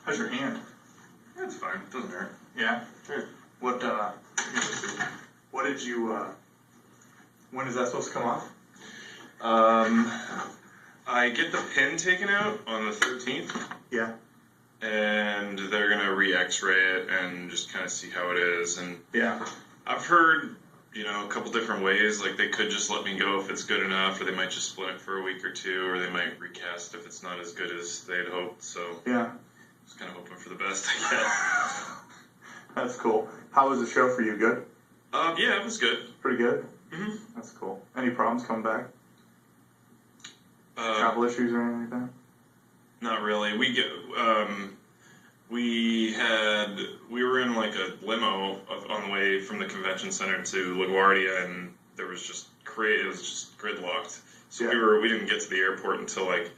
How's your hand? That's fine. It doesn't hurt. Yeah? Sure. What did you, when is that supposed to come off? I get the pin taken out on the 13th. Yeah. And they're going to re-x-ray it and just kind of see how it is. And yeah, I've heard, a couple different ways. Like, they could just let me go if it's good enough, or they might just split it for a week or two, or they might recast if it's not as good as they'd hoped. So, yeah. Just kind of hoping for the best, I guess. That's cool. How was the show for you? Good? Yeah, it was good. Pretty good? Mm-hmm. That's cool. Any problems coming back? Travel issues or anything like that? Not really. We were in like a limo on the way from the convention center to LaGuardia, and there was just it was just gridlocked. So yeah. we didn't get to the airport until like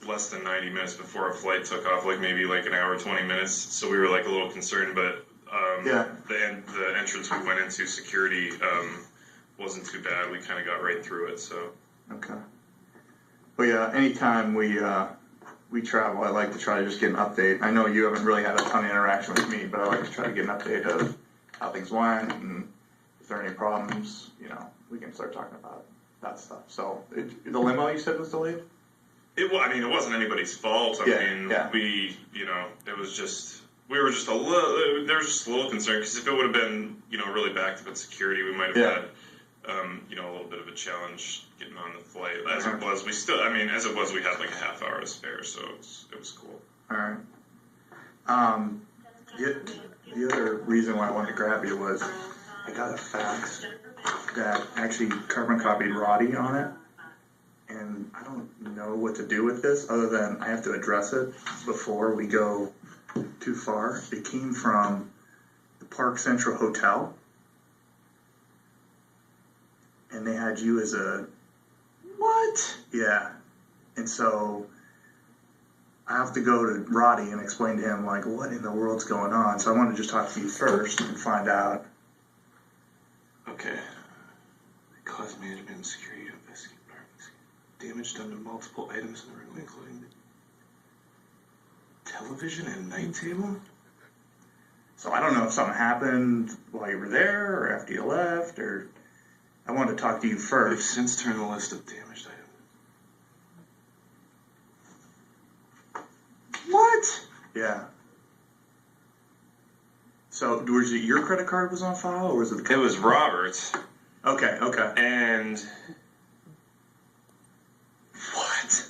less than 90 minutes before our flight took off, like maybe like an hour, 20 minutes. So we were like a little concerned, but the entrance we went into, security, wasn't too bad. We kind of got right through it. So okay. Well, yeah. Anytime we travel, I like to try to just get an update. I know you haven't really had a ton of interaction with me, but I like to try to get an update of how things went, and if there are any problems, we can start talking about that stuff. So, the limo you said was delayed? it wasn't anybody's fault. I mean, we, it was just, there was just a little concern, because if it would have been, really backed up at security, we might have had, a little bit of a challenge getting on the flight. As it was, we had like a half hour to spare, so it was cool. All right. The other reason why I wanted to grab you was I got a fax that actually carbon copied Roddy on it, and I don't know what to do with this other than I have to address it before we go too far. It came from the Park Central Hotel, and they had you as a... What? Yeah. And so I have to go to Roddy and explain to him, like, what in the world's going on? So I wanted to just talk to you first and find out. Okay. Cause management and security to investigate damage done to multiple items in the room, including the television and night table? So I don't know if something happened while you were there or after you left, or... I wanted to talk to you first. We've since turned the list of damaged items. What? Yeah. So, was it your credit card was on file, or was it the... It was Robert's. Okay. And... What?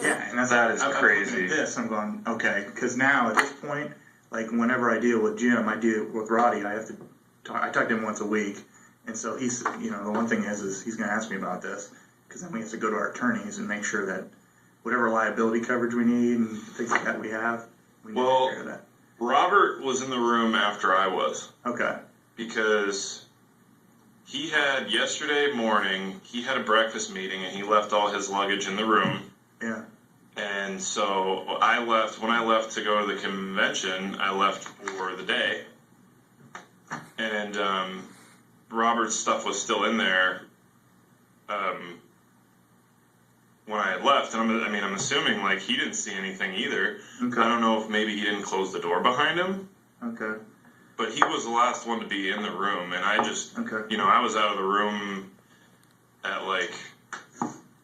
Yeah, and that is crazy. I'm going, okay, because now at this point, like, whenever I deal with Jim, I deal with Roddy, I talk to him once a week. And so he's, the one thing is he's going to ask me about this, because then we have to go to our attorneys and make sure that whatever liability coverage we need and things like that we have, we need to take care of that. Robert was in the room after I was. Okay. Because yesterday morning, he had a breakfast meeting, and he left all his luggage in the room. Yeah. And so when I left to go to the convention, I left for the day. And, Robert's stuff was still in there when I had left, and I'm assuming like he didn't see anything either. Okay. I don't know if maybe he didn't close the door behind him. Okay. But he was the last one to be in the room, and I just, okay. I was out of the room at like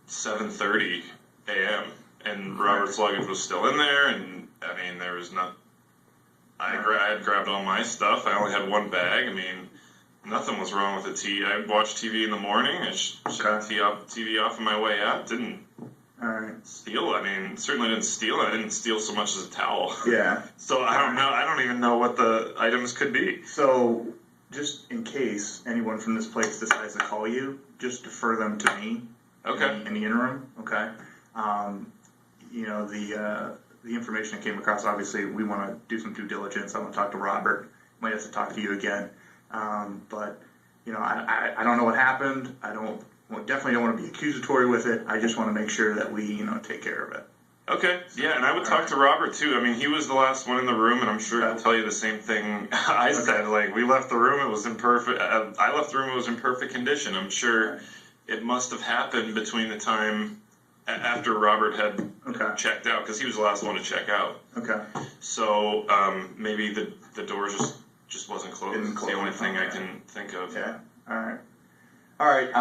7:30 a.m. and Robert's luggage was still in there, and there was not. I had grabbed all my stuff. I only had one bag. Nothing was wrong with the TV. I watched TV in the morning. I shut the TV off on my way out. Didn't steal. Certainly didn't steal. I didn't steal so much as a towel. Yeah. So I don't know. I don't even know what the items could be. So just in case anyone from this place decides to call you, just defer them to me. Okay. In the interim. Okay. The information that came across, obviously, we want to do some due diligence. I want to talk to Robert. Might have to talk to you again. But I don't know what happened. Definitely don't want to be accusatory with it. I just want to make sure that we, take care of it. Okay. Yeah, and I would talk to Robert too. He was the last one in the room, and I'm sure he'll tell you the same thing I said. Like, we left the room, it was in perfect. I left the room, it was in perfect condition. I'm sure it must have happened between the time after Robert had Okay. checked out, because he was the last one to check out. Okay. So maybe the door just wasn't closed. Didn't It's close. the only thing I Okay. can think of. Yeah. All right. All right.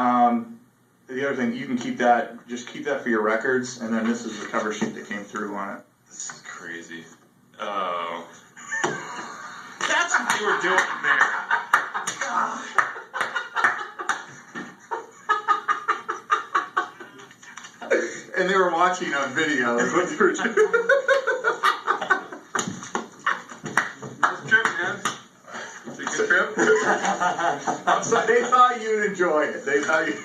The other thing, you can keep that. Just keep that for your records, and then this is the cover sheet that came through on it. This is crazy. Oh. That's what they were doing there. And they were watching on video. Is what they were doing. Nice trip, man. It's a good trip. So they thought you'd enjoy it. They thought you.